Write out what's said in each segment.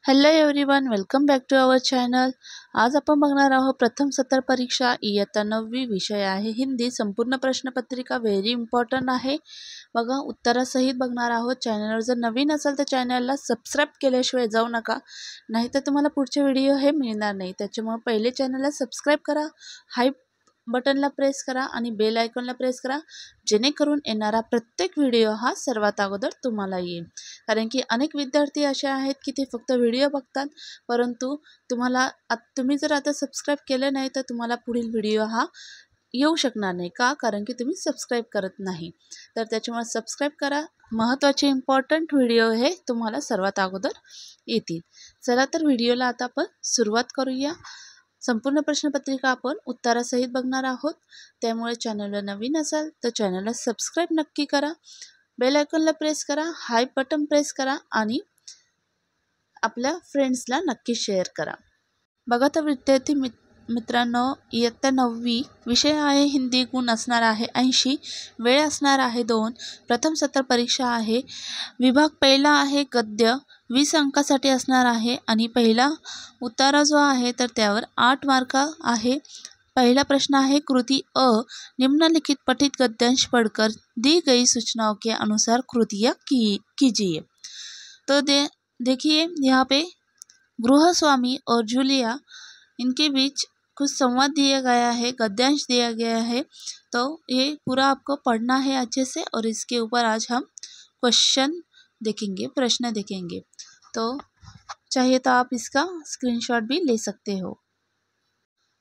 Hello everyone, welcome back to our channel. आज आपण बघणार आहोत प्रथम सत्र परीक्षा इयत्ता 9वी विषय आहे हिंदी। संपूर्ण प्रश्नपत्रिका व्हेरी इम्पॉर्टंट आहे बघा, उत्तरासहित बघणार आहोत। चॅनलवर जर नवीन असाल तर चॅनलला सबस्क्राइब केल्याशिवाय जाऊ नका, नाहीतर तुम्हाला पुढचे व्हिडिओ हे मिळणार नाही। त्याच्यामुळे पहिले चॅनलला सबस्क्राइब करा, हाय बटनला प्रेस करा आणि बेल आयकॉनला प्रेस करा, जेणेकरून येणारा प्रत्येक व्हिडिओ हा सर्वात अगोदर तुम्हाला येईल। कारण की अनेक विद्यार्थी असे आहेत की ते फक्त व्हिडिओ बघतात, परंतु तुम्ही जर आता सबस्क्राइब केले नाही तर तुम्हाला पुढील व्हिडिओ हा येऊ शकणार नाही का, कारण की तुम्ही सबस्क्राइब करत नाही। तर त्याच्यामुळे सबस्क्राइब करा, महत्त्वाचे इम्पॉर्टंट व्हिडिओ हे तुम्हाला सर्वात अगोदर येतील। चला तर व्हिडिओला आता आपण सुरुवात करूया। संपूर्ण प्रश्नपत्रिका आपण उत्तरासहित बघणार आहोत, त्यामुळे चॅनलला नवीन असाल तर चॅनलला सबस्क्राइब नक्की करा, बेल आयकॉनला प्रेस करा, हाय बटन प्रेस करा आणि आपल्या फ्रेंड्सला नक्की शेअर करा। बघा तर विद्यार्थी मित्रांनो, इयत्ता 9वी विषय आहे हिंदी, गुण असणार आहे 80, वेळ असणार आहे 2, प्रथम सत्र परीक्षा आहे। विभाग पहिला आहे गद्य, 20 अंकासाठी असणार आहे आणि पहिला उत्तरा जो आहे तर त्यावर 8 मार्क आहे। पहला प्रश्न है कृति अ, निम्नलिखित पठित गद्यांश पढ़कर दी गई सूचनाओं के अनुसार कृतियाँ कीजिए। तो देखिए यहाँ पे गृहस्वामी और जूलिया, इनके बीच कुछ संवाद दिया गया है, गद्यांश दिया गया है। तो ये पूरा आपको पढ़ना है अच्छे से, और इसके ऊपर आज हम क्वेश्चन देखेंगे, प्रश्न देखेंगे। तो चाहिए तो आप इसका स्क्रीनशॉट भी ले सकते हो।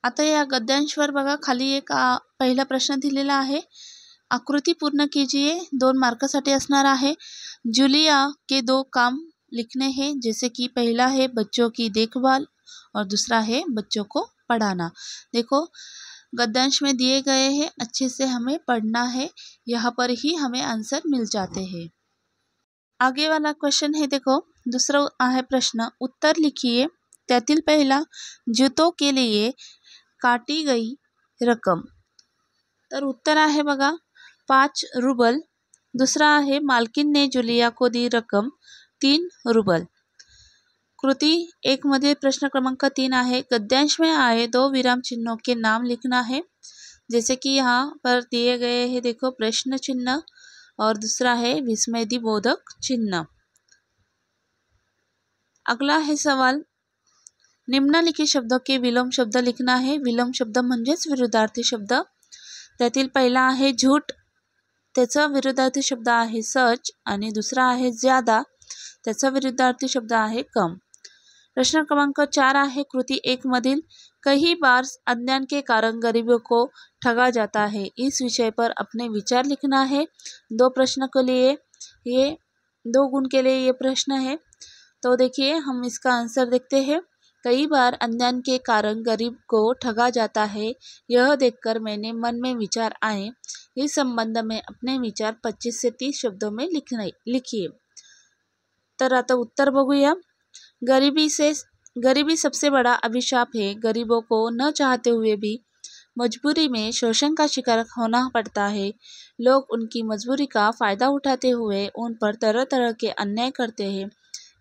आता या गद्यांशवर बघा, खाली एक पहिला प्रश्न दिलेला आहे, आकृति पूर्ण कीजिए, 2 मार्कासाठी असणार आहे। जूलिया के 2 काम लिखने हैं, जैसे कि पहला है बच्चों की देखभाल और दूसरा है बच्चों को पढ़ाना। देखो गद्यांश में दिए गए हैं, अच्छे से हमें पढ़ना है, यहाँ पर ही हमें आंसर मिल जाते हैं। आगे वाला क्वेश्चन है, देखो दूसरा आहे प्रश्न, उत्तर लिखिए, त्यातील पहिला जूतों के लिए काटी गई रकम। तर उत्तर आहे बघा 5 रुबल। दूसरा आहे मालकिन ने जुलिया को दी रकम 3 रुबल। कृति 1 मध्ये प्रश्न क्रमांक 3 आहे, गद्यांश में आए 2 विराम चिन्हों के नाम लिखना है, जैसे कि यहाँ पर दिए गए हैं, देखो प्रश्न चिन्ह और दूसरा है विस्मयदिबोधक चिन्ह। अगला है सवाल, निम्नलिखित शब्दों के विलोम शब्द लिखना है। विलोम शब्द म्हणजेच विरुद्धार्थी शब्द। त्यातील पहिला आहे झूठ, त्याचा विरुद्धार्थी शब्द आहे सच, आणि दुसरा आहे ज्यादा, त्याचा विरुद्धार्थी शब्द आहे कम। प्रश्न क्रमांक 4 आहे कृति 1 मधील, कई बार अज्ञान के कारण गरीबों को ठगा जाता है, इस विषय पर अपने विचार लिखना है। 2 प्रश्न के लिए ये 2 गुण के लिए ये प्रश्न है। तो देखिए हम इसका आंसर देखते हैं। कई बार अज्ञान के कारण गरीब को ठगा जाता है, यह देखकर मैंने मन में विचार आए, इस संबंध में अपने विचार 25 से 30 शब्दों में लिखिए। तर आता उत्तर बघूया। गरीबी सबसे बड़ा अभिशाप है, गरीबों को न चाहते हुए भी मजबूरी में शोषण का शिकार होना पड़ता है। लोग उनकी मजबूरी का फ़ायदा उठाते हुए उन पर तरह तरह के अन्याय करते हैं।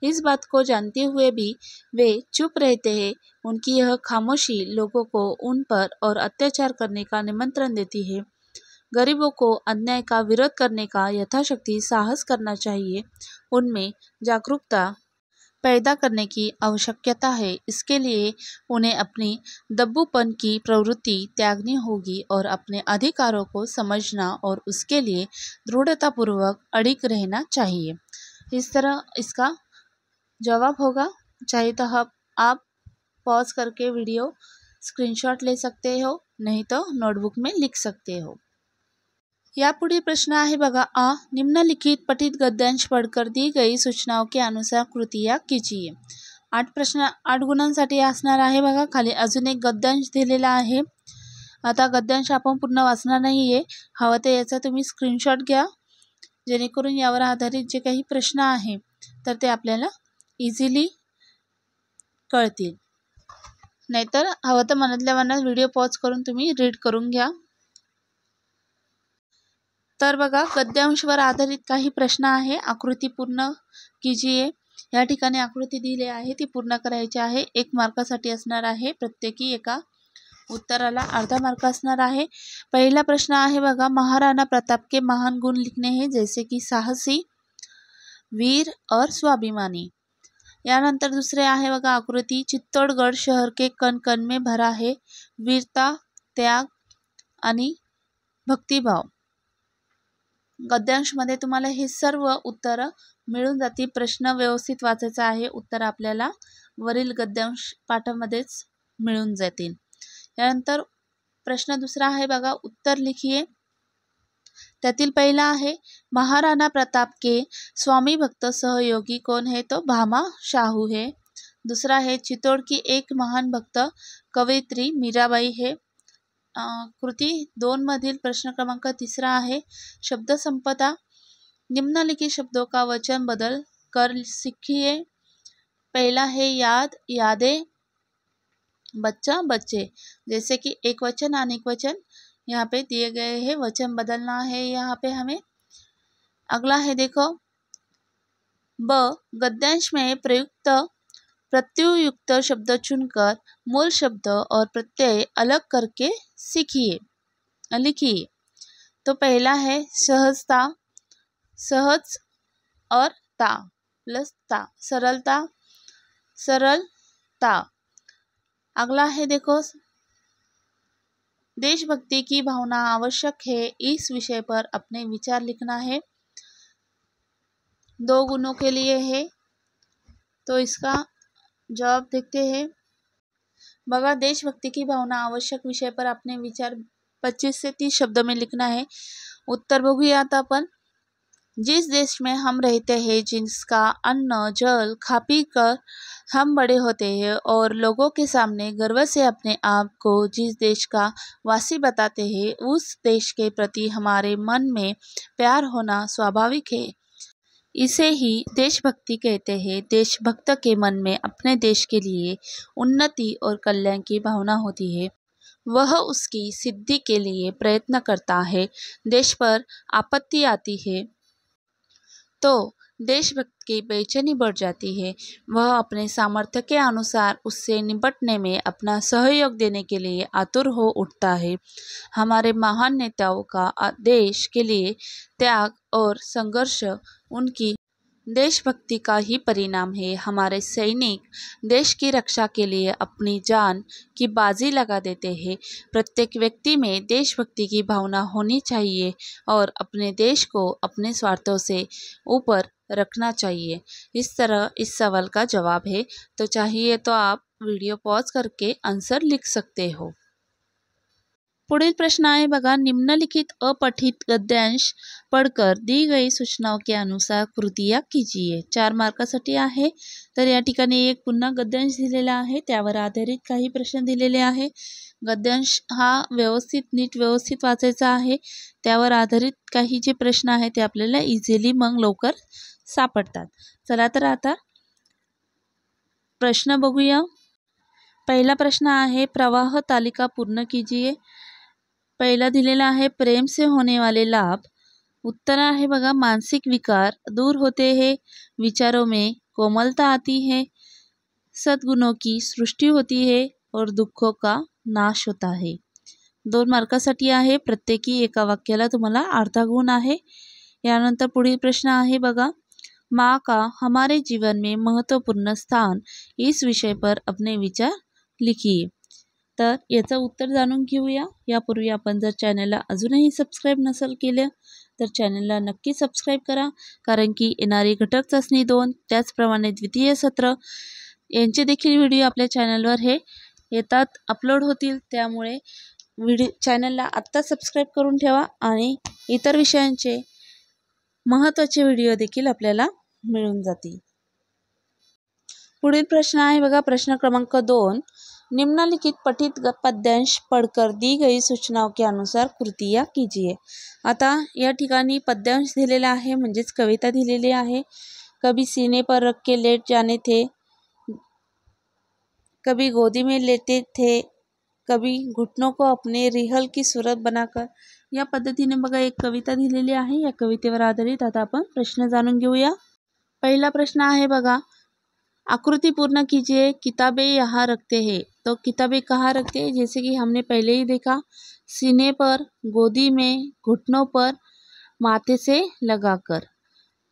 इस बात को जानते हुए भी वे चुप रहते हैं। उनकी यह खामोशी लोगों को उन पर और अत्याचार करने का निमंत्रण देती है। गरीबों को अन्याय का विरोध करने का यथाशक्ति साहस करना चाहिए। उनमें जागरूकता पैदा करने की आवश्यकता है। इसके लिए उन्हें अपनी दब्बूपन की प्रवृत्ति त्यागनी होगी और अपने अधिकारों को समझना और उसके लिए दृढ़तापूर्वक अडिग रहना चाहिए। इस तरह इसका जवाब होगा। चाहिए तो आप पॉज करके वीडियो स्क्रीनशॉट ले सकते हो, नहीं तो नोटबुक में लिख सकते हो। यापुढे प्रश्न आहे बघा, निम्नलिखित पठित गद्यांश पढ़कर दी गई सूचनाओं के अनुसार कृतियाँ कीजिए। 8 गुणांसाठी असणार आहे बघा। खाली अजून एक गद्यांश दिलेला आहे। आता गद्यांश आपण पूर्ण वाचणार नाही आहे, हवं तर याचा तुम्ही स्क्रीनशॉट घ्या, जेणेकरून यावर आधारित जे काही प्रश्न आहे तर ते आपल्याला इझिली कळतील। नाहीतर हवं तर मनातल्या मनात व्हिडिओ पॉज करून तुम्ही रीड करून घ्या। तर बघा, गद्यांशवर आधारित काही प्रश्न आहे, आकृती पूर्ण कीजिए, या ठिकाणी आकृती दिली आहे ती पूर्ण करायची आहे. 1 मार्कासाठी असणार आहे. प्रत्येकी एका उत्तराला अर्धा मार्क असणार आहे. पहिला प्रश्न आहे बघा, महाराणा प्रताप के महान गुण लिखने हैं जैसे कि साहसी, वीर और स्वाभिमानी. यानंतर दुसरे आहे बघा आकृती, चित्तौड़गढ़ शहर के कण कण में भरा है वीरता, त्याग आणि भक्तिभाव. गद्यांशमध्ये तुम्हाला हे सर्व उत्तर मिळून जातील. प्रश्न व्यवस्थित वाचायचा आहे. उत्तर आपल्याला वरील गद्यांश पाठामध्येच मिळून जातील. यानंतर प्रश्न दुसरा आहे बघा, उत्तर लिखिए. त्यातील पहिला आहे, महाराणा प्रताप के स्वामी भक्त सहयोगी कौन है? तो भामा शाहू है. दूसरा है, चित्तौड़ की एक महान भक्त कवयित्री मीराबाई है. कृती 2 मधील प्रश्न क्रमांक तिसरा आहे, शब्द संपदा. निम्नलिखित शब्दों का वचन बदल कर सीखिए. पहला है याद, यादें, बच्चा, बच्चे. जैसे कि एक वचन अनेक वचन यहाँ पे दिए गए हैं, वचन बदलना है यहाँ पे हमें. अगला है देखो, ब गद्यांश में प्रयुक्त प्रत्युयुक्त शब्द चुनकर मूल शब्द और प्रत्यय अलग करके लिखिए. तो पहला है सहजता, सहज और ता प्लस ता, सरलता, सरलता. अगला है देखो, देशभक्ति की भावना आवश्यक है, इस विषय पर अपने विचार लिखना है. 2 गुणों के लिए है, तो इसका जवाब देखते हैं. बघा, देशभक्ति की भावना आवश्यक विषय पर अपने विचार 25 से 30 शब्द में लिखना है. उत्तर बघूया आता आपण. जिस देश में हम रहते हैं, जिसका अन्न जल खा पी कर हम बड़े होते हैं और लोगों के सामने गर्व से अपने आप को जिस देश का वासी बताते हैं, उस देश के प्रति हमारे मन में प्यार होना स्वाभाविक है. इसे ही देशभक्ति कहते हैं. देशभक्त के मन में अपने देश के लिए उन्नति और कल्याण की भावना होती है. वह उसकी सिद्धि के लिए प्रयत्न करता है. देश पर आपत्ति आती है तो देशभक्त की बेचैनी बढ़ जाती है. वह अपने सामर्थ्य के अनुसार उससे निपटने में अपना सहयोग देने के लिए आतुर हो उठता है. हमारे महान नेताओं का देश के लिए त्याग और संघर्ष उनकी देशभक्ति का ही परिणाम है. हमारे सैनिक देश की रक्षा के लिए अपनी जान की बाजी लगा देते हैं. प्रत्येक व्यक्ति में देशभक्ति की भावना होनी चाहिए और अपने देश को अपने स्वार्थों से ऊपर रखना चाहिए. इस तरह इस सवाल का जवाब है. तो चाहिए तो आप वीडियो पॉज करके आंसर लिख सकते हो. पुढील प्रश्न आहे बघा, निम्नलिखित अपठित गद्यांश पढ़कर दी गई सूचनाओं के अनुसार कृतियाँ कीजिए. 4 मार्कासाठी आहे. तर या ठिकाणी एक पुन्हा गद्यांश दिलेला आहे, त्यावर आधारित काही प्रश्न दिलेले आहे. गद्यांश हा नीट व्यवस्थित वाचायचा आहे. त्यावर आधारित काही जे प्रश्न आहेत ते आपल्याला इझिली मग लवकर सापडतात. चला तर आता प्रश्न बघूया. पहिला प्रश्न आहे, प्रवाह तालिका पूर्ण कीजिए. पहिला दिलेला आहे, प्रेम से होने वाले लाभ. उत्तर आहे बघा, मानसिक विकार दूर होते हैं, विचारों में कोमलता आती है, सद्गुणों की सृष्टि होती है और दुःखों का नाश होता है. 2 मार्कासाठी आहे. प्रत्येकी एका वाक्याला तुम्हाला अर्धा गुण आहे. यानंतर पुढील प्रश्न आहे बघा, माँ का हमारे जीवन में महत्वपूर्ण स्थान, इस विषय पर अपने विचार लिखिए. तर याचं उत्तर जाणून घेऊया. यापूर्वी आपण जर चॅनलला अजूनही सबस्क्राईब नसेल केलं तर चॅनलला नक्की सबस्क्राईब करा, कारण की येणारी घटक चाचणी 2 त्याचप्रमाणे द्वितीय सत्र यांचे देखील व्हिडिओ आपल्या चॅनलवर हे येतात, अपलोड होतील. त्यामुळे चॅनलला आत्ता सबस्क्राईब करून ठेवा आणि इतर विषयांचे महत्त्वाचे व्हिडिओ देखील आपल्याला मिळून जातील. पुढील प्रश्न आहे बघा, प्रश्न क्रमांक 2, निम्नलिखित पठित पद्यांश पढ़कर दी गई सूचनाओं के अनुसार कृतियाँ कीजिए. आता या ठिकाणी पद्यांश दिलेला आहे, म्हणजेच कविता दिलेली आहे. कभी सीने पर रख के लेट जाने थे, कभी गोदी में लेते थे, कभी घुटनों को अपने रिहल की सूरत बनाकर. या पद्धतीने बघा एक कविता दिलेली आहे. या कवितेवर आधारित आता आपण प्रश्न जाणून घेऊया. पहिला प्रश्न आहे बघा, आकृति पूर्ण कीजिए। किताबें यहाँ रखते हैं, तो किताबें कहाँ रखते हैं, जैसे कि हमने पहले ही देखा, सीने पर, गोदी में, घुटनों पर, माथे से लगाकर।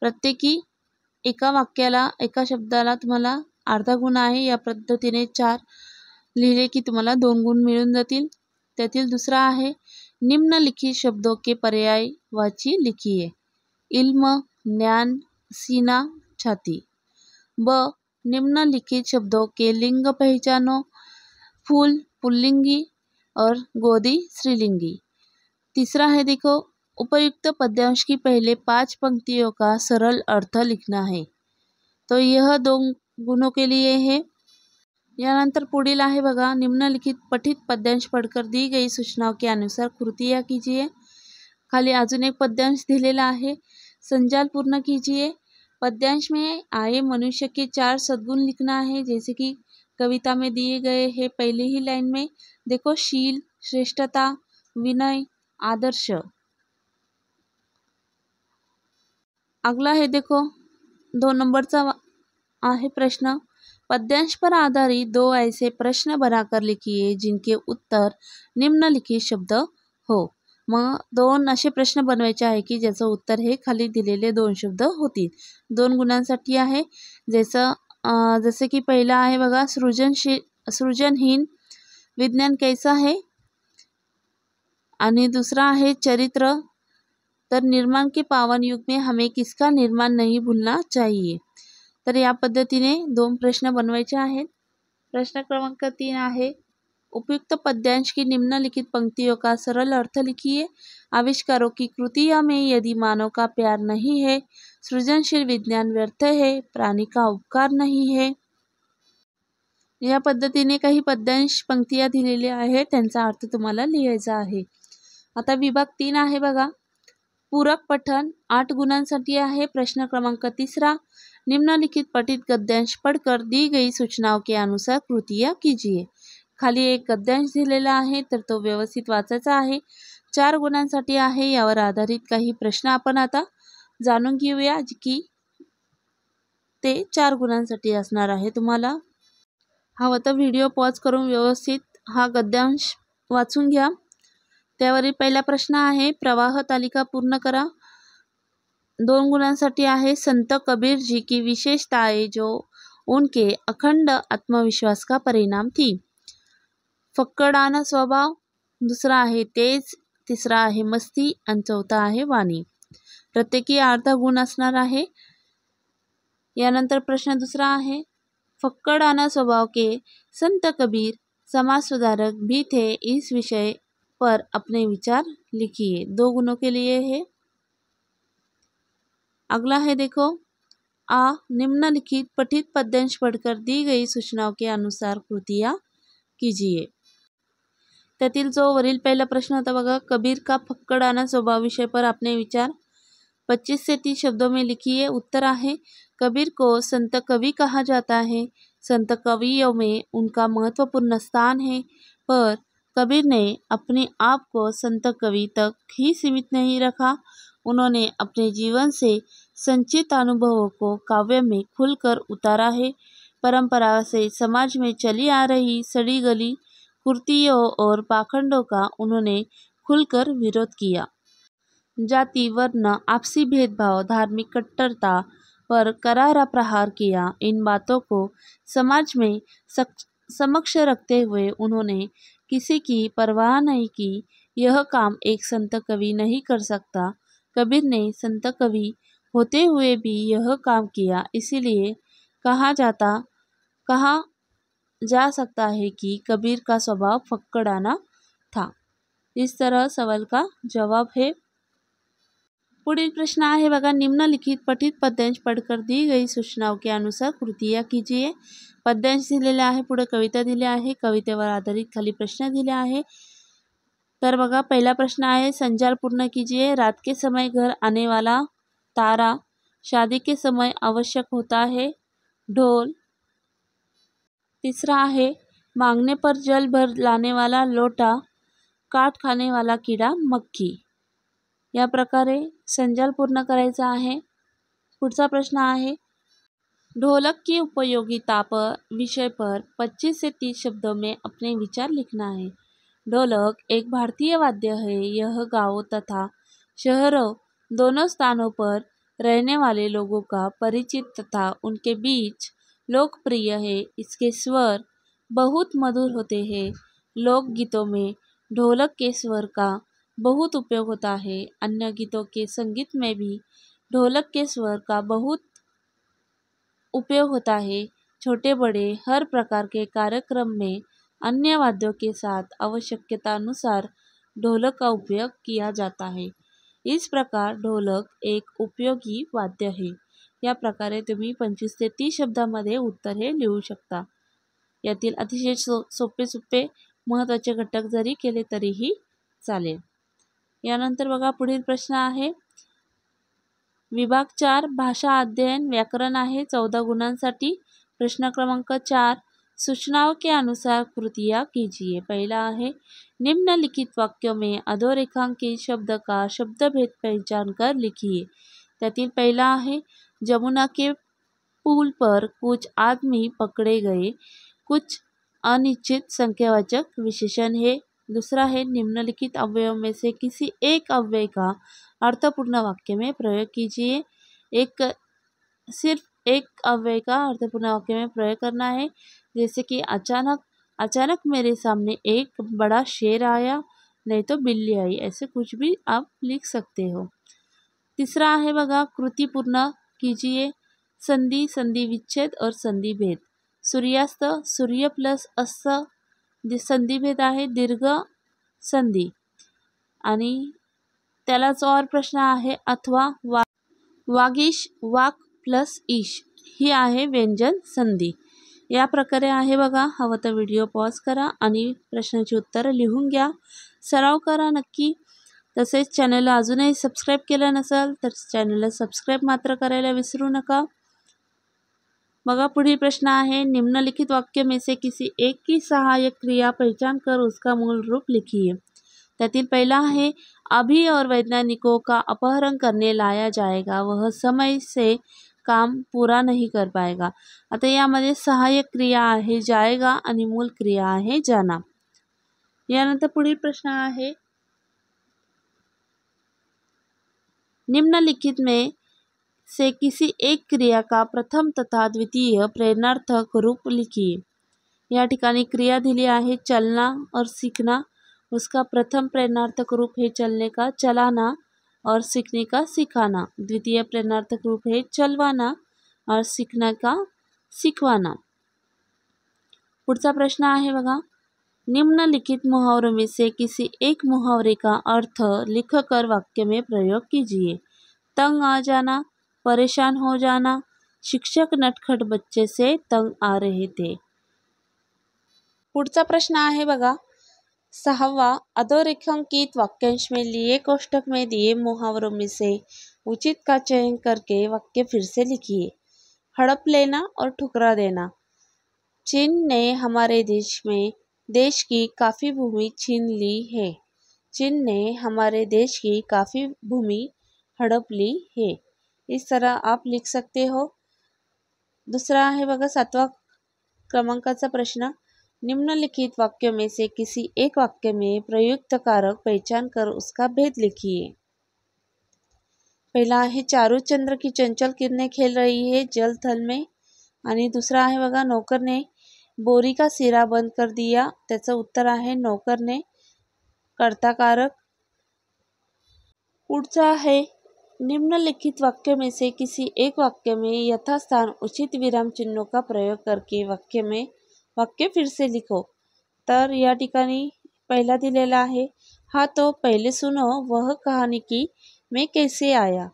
प्रत्येकी एका वाक्याला, एका शब्दाला तुम्हाला अर्धा गुण आहे। या पद्धतीने 4 लिहिले की तुम्हाला 2 गुण मिळून जातील। त्यातील दुसरा आहे, निम्नलिखित शब्दों के पर्यायवाची लिखिए। इल्म, ज्ञान, सीना, छाती। ब, निम्नलिखित शब्दों के लिंग पहचानो। फूल पुल्लिंगी और गोदी स्त्रीलिंगी। तीसरा है, देखो, उपयुक्त पद्यांश की पहले 5 पंक्तियों का सरल अर्थ लिखना है। तो यह 2 गुणों के लिए है। यानंतर पुढील आहे बघा, निम्नलिखित पठित पद्यांश पढ़कर दी गई सूचनाओं के अनुसार कृतियाँ कीजिए। खाली अजून एक पद्यांश दिलेला आहे, संजाल पूर्ण कीजिए। पद्यांश में आए मनुष्य के 4 सद्गुण लिखना है, जैसे कि कविता में दिए गए हैं। पहले ही लाइन में देखो, शील, श्रेष्ठता, विनय, आदर्श। अगला है, देखो 2 नंबरचा आहे प्रश्न, पद्यांश पर आधारित 2 ऐसे प्रश्न बनाकर लिखिए जिनके उत्तर निम्नलिखित शब्द हो। मग 2 असे प्रश्न बनवायचे आहे की ज्याचं उत्तर हे खाली दिलेले 2 शब्द होतील। 2 गुणांसाठी आहे। जसे की पहिला आहे बघा, सृजनहीन विज्ञान कैसा है, आणि दूसरा आहे चरित्र, तर निर्माण के पावन युग में हमें किसका निर्माण नहीं भूलना चाहिए। तर या पद्धतीने 2 प्रश्न बनवायचे आहेत। प्रश्न क्रमांक 3 आहे, उपयुक्त पद्यांश की निम्नलिखित पंक्तियों का सरल अर्थ लिखिए। आविष्कारों की कृतियों में यदि मानव का प्यार नहीं है, सृजनशील विज्ञान व्यर्थ है, प्राणी का उपकार नहीं है। या पद्धतीने काही पद्यांश पंक्तिया दिलेल्या आहेत, त्यांचा अर्थ तुम्हाला लिहायचा आहे। आता विभाग 3 आहे बघा, पूरक पठन 8 गुणांसाठी आहे। प्रश्न क्रमांक 3, निम्नलिखित पठित गद्यांश पढ़कर दी गई सूचनाओं के अनुसार कृतियाँ कीजिए। खाली एक गद्यांश दिलेला आहे, तर तो व्यवस्थित वाचायचा आहे। 4 गुणांसाठी आहे। यावर आधारित काही प्रश्न आपण आता जाणून घेऊया, की ते 4 गुणांसाठी असणार आहे। तुम्हाला हवं तर व्हिडिओ पॉज करून व्यवस्थित हा गद्यांश वाचून घ्या। त्यावरील पहिला प्रश्न आहे, प्रवाह तालिका पूर्ण करा। 2 गुणांसाठी आहे, संत कबीर जी की विशेषताएं जो उनके अखंड आत्मविश्वास का परिणाम थी। फक्कड़ाना स्वभाव, दूसरा आहे तेज, तिसरा आहे मस्ती आणि चौथा आहे वाणी। प्रत्येकी अर्धा गुण असणार आहे। यानंतर प्रश्न दुसरा आहे, फक्कड़ाना स्वभाव के संत कबीर समाज सुधारक भी थे, इस विषय पर अपने विचार लिखिए। 2 गुणों के लिए है। अगला है, देखो, आ, निम्नलिखित पठित पद्यांश पढ़कर दी गई सूचनाओं के अनुसार कृतियाँ कीजिए। त्यातील जो वरील पहिला प्रश्न होता बघा, कबीर का फक्कड़ाना स्वभाव विषय पर अपने विचार 25 से 30 शब्दों में लिखिए। उत्तर आहे, कबीर को संत कवि कहा जाता है। संत कवियों में उनका महत्वपूर्ण स्थान है, पर कबीर ने अपने आप को संत कवि तक ही सीमित नहीं रखा। उन्होंने अपने जीवन से संचित अनुभवों को काव्य में खुलकर उतारा है। परंपरा से समाज में चली आ रही सड़ी गली कुर्तियों और पाखंडों का उन्होंने खुलकर विरोध किया। जाति, वर्ण, आपसी भेदभाव, धार्मिक कट्टरता पर करारा प्रहार किया। इन बातों को समाज में समक्ष रखते हुए उन्होंने किसी की परवाह नहीं की। यह काम एक संत कवि नहीं कर सकता। कबीर ने संत कवि होते हुए भी यह काम किया, इसीलिए कहा जा सकता है कि कबीर का स्वभाव फक्कड़ाना था। इस तरह सवाल का जवाब है। पुढील प्रश्न आहे बघा, निम्नलिखित पठित पद्यांश पढ़कर दी गई सूचनाओं के अनुसार कृतियाँ कीजिए। पद्यांश दिलेले आहे, पुढे कविता दिली आहे, कवितेवर आधारित खाली प्रश्न दिले आहे। तर बघा, पहिला प्रश्न आहे, संजाल पूर्ण कीजिए। रात के समय घर आने वाला तारा, शादी के समय आवश्यक होता है ढोल। तीसरा आहे, मांगने पर जल भर लाने वाला लोटा, काट खाने वाला कीड़ा मक्खी। या प्रकारे संजाल पूर्ण करायचा आहे। पुढचा प्रश्न आहे, ढोलक की उपयोगिता पर विषय पर 25 से 30 शब्दों में अपने विचार लिखना है। ढोलक एक भारतीय वाद्य है। यह गांवों तथा शहरों दोनों स्थानों पर रहने वाले लोगों का परिचित तथा उनके बीच लोकप्रिय है। इसके स्वर बहुत मधुर होते हैं। लोकगीतों में ढोलक के स्वर का बहुत उपयोग होता है। अन्य गीतों के संगीत में भी ढोलक के स्वर का बहुत उपयोग होता है। छोटे बड़े हर प्रकार के कार्यक्रम में अन्य वाद्यों के साथ आवश्यकता अनुसार ढोलक का उपयोग किया जाता है। इस प्रकार ढोलक एक उपयोगी वाद्य है। या प्रकारे तुम्ही 25 ते 30 शब्दामध्ये उत्तर हे लिहू शकता। यातील अतिशय सोपे सोपे महत्त्वाचे घटक जरी केले तरीही चालेल। यानंतर बघा पुढील प्रश्न आहे विभाग 4 भाषा अध्ययन व्याकरण आहे 14 गुणांसाठी। प्रश्न क्रमांक 4 सूचनाओं के अनुसार कृतियाँ कीजिए। पहला है निम्नलिखित वाक्यों में अधोरेखांकित शब्द का शब्दभेद पहचान कर लिखिए। त्यातील पहला है जमुना के पुल पर कुछ आदमी पकड़े गए। कुछ अनिश्चित संख्यावाचक विशेषण है। दूसरा है निम्नलिखित अव्ययों में से किसी एक अव्यय का अर्थपूर्ण वाक्य में प्रयोग कीजिए। सिर्फ एक अव्यय का अर्थपूर्ण वाक्य में प्रयोग करना है। जैसे कि अचानक अचानक मेरे सामने एक बड़ा शेर आया, नहीं तो बिल्ली आई, ऐसे कुछ भी आप लिख सकते हो। तीसरा है बघा कृति पूर्ण कीजिए। संधि संधि विच्छेद और संधि भेद। सूर्यास्त सूर्य प्लस अस्त संधि भेद आहे दीर्घ संधि। आणि त्यालाच और प्रश्न आहे अथवा वागीश वाक प्लस ईश ही आहे व्यंजन संधी। या प्रकारे आहे बघा। हवं तर व्हिडिओ पॉज करा आणि प्रश्नाची उत्तरं लिहून घ्या, सराव करा नक्की। तसेच चॅनलला अजूनही सबस्क्राईब केलं नसेल तर चॅनलला सबस्क्राईब मात्र करायला विसरू नका। बघा पुढील प्रश्न आहे निम्नलिखित वाक्य में से किसी एक की सहायक क्रिया पहचान कर उसका मूल रूप लिखिए। त्यातील पहला है अभी और वैज्ञानिकों का अपहरण करने लाया जाएगा, वह समय से काम पूरा नहीं कर पाएगा। आता यामध्ये सहाय्यक क्रिया आहे जाएगा आणि मूल क्रिया आहे जाना। यानंतर पुढील प्रश्न आहे निम्नलिखित में से किसी एक क्रिया का प्रथम तथा द्वितीय प्रेरणार्थक रूप लिखिए। या ठिकाणी क्रिया दिली आहे चलना और सीखना। उसका प्रथम प्रेरणार्थक रूप है चलने का चलाना और सीखने का सिखाना। द्वितीय प्रेरणार्थक रूप है चलवाना और सीखने का सिखवाना। पुढचा प्रश्न आहे बघा निम्नलिखित मुहावरों में से किसी एक मुहावरे का अर्थ लिखकर वाक्य में प्रयोग कीजिए। तंग आ जाना, परेशान हो जाना, शिक्षक नटखट बच्चे से तंग आ रहे थे। पुढचा प्रश्न आहे बघा 6वां अधोरेखांकित वाक्यांश में लिए कोष्ठक में दिए मुहावरों में से उचित का चयन करके वाक्य फिर से लिखिए। हड़प लेना और ठुकरा देना। चीन ने हमारे देश की काफ़ी भूमि छीन ली है। चीन ने हमारे देश की काफ़ी भूमि हड़प ली है। इस तरह आप लिख सकते हो। दूसरा है बघा 7वां क्रमांकाचा प्रश्न निम्नलिखित वाक्यों में से किसी एक वाक्य में प्रयुक्त कारक पहचान कर उसका भेद लिखिए। पहला है चारू चंद्र की चंचल किरणें खेल रही है जल थल में। आणि दूसरा आहे बघा नौकर ने बोरी का सिरा बंद कर दिया। त्याचं उत्तर आहे नौकर ने कर्ता कारक। पुढचा है निम्नलिखित वाक्य में से किसी एक वाक्य में यथास्थान उचित विराम चिन्हों का प्रयोग करके वाक्य फिर से लिखो। तर या ठिकाणी पहिला दिलेला आहे हाँ तो पहले सुनो वह कहानी की मैं कैसे आया।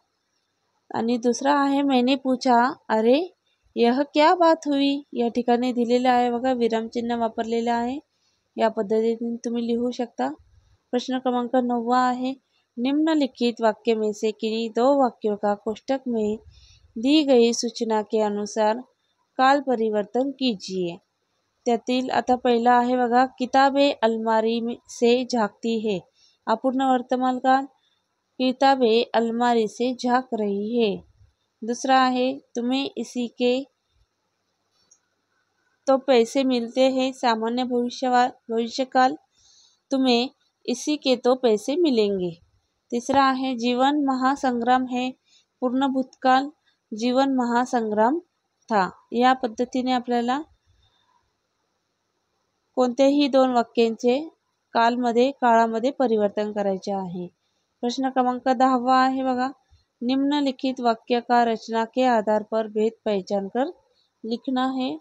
आणि दूसरा आहे मैंने पूछा अरे यह क्या बात हुई। या ठिकाणी दिलेला आहे बघा विरामचिन्ह वापरलेलं आहे। या पद्धतीने तुम्ही लिहू शकता। प्रश्न क्रमांक 9 आहे निम्नलिखित वाक्य में से किन्हीं दो वाक्यों का कोष्ठक में दी गई सूचना के अनुसार काल परिवर्तन कीजिए। त्यातील आता पहिला आहे बघा किताबें अलमारी से झांकती है। अपूर्ण वर्तमान काल किताबें अलमारी से झांक रही है। दूसरा है तुम्हें इसी के तो पैसे मिलते हैं सामान्य भविष्यकाल, तुम्हें इसी के तो पैसे मिलेंगे। तिसरा आहे जीवन महासंग्राम है, पूर्ण भूतकाल जीवन महासंग्राम था। या पद्धतीने आपल्याला कोणत्याही दोन वाक्यांचे काळामध्ये परिवर्तन करायचे आहे। प्रश्न क्रमांक 10 आहे बघा, निम्नलिखित वाक्य का रचना के आधार पर भेद पहचान कर लिखना है।